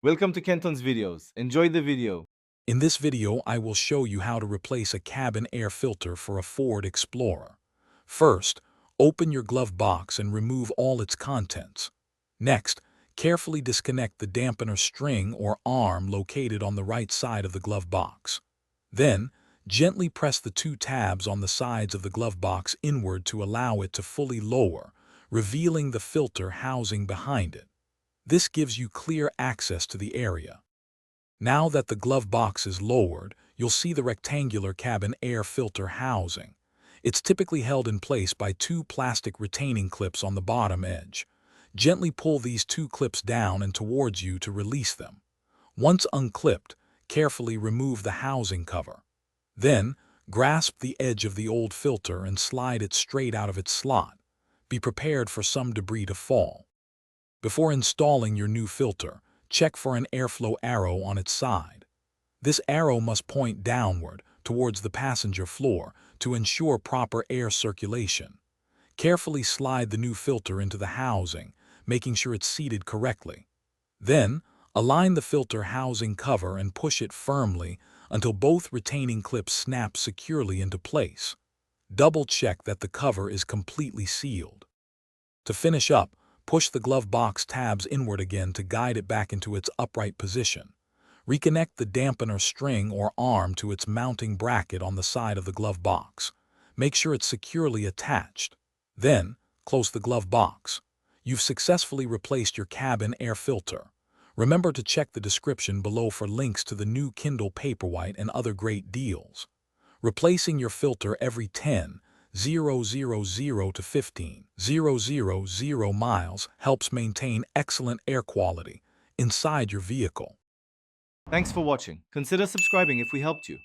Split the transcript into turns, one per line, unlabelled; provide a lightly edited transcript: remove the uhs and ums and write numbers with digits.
Welcome to Kenton's videos. Enjoy the video.
In this video, I will show you how to replace a cabin air filter for a Ford Explorer. First, open your glove box and remove all its contents. Next, carefully disconnect the dampener string or arm located on the right side of the glove box. Then, gently press the two tabs on the sides of the glove box inward to allow it to fully lower, revealing the filter housing behind it. This gives you clear access to the area. Now that the glove box is lowered, you'll see the rectangular cabin air filter housing. It's typically held in place by two plastic retaining clips on the bottom edge. Gently pull these two clips down and towards you to release them. Once unclipped, carefully remove the housing cover. Then, grasp the edge of the old filter and slide it straight out of its slot. Be prepared for some debris to fall. Before installing your new filter, check for an airflow arrow on its side. This arrow must point downward, towards the passenger floor, to ensure proper air circulation. Carefully slide the new filter into the housing, making sure it's seated correctly. Then, align the filter housing cover and push it firmly until both retaining clips snap securely into place. Double-check that the cover is completely sealed. To finish up, push the glove box tabs inward again to guide it back into its upright position. Reconnect the dampener string or arm to its mounting bracket on the side of the glove box. Make sure it's securely attached. Then, close the glove box. You've successfully replaced your cabin air filter. Remember to check the description below for links to the new Kindle Paperwhite and other great deals. Replacing your filter every 10,000 to 15,000 miles helps maintain excellent air quality inside your vehicle.
Thanks for watching. Consider subscribing if we helped you.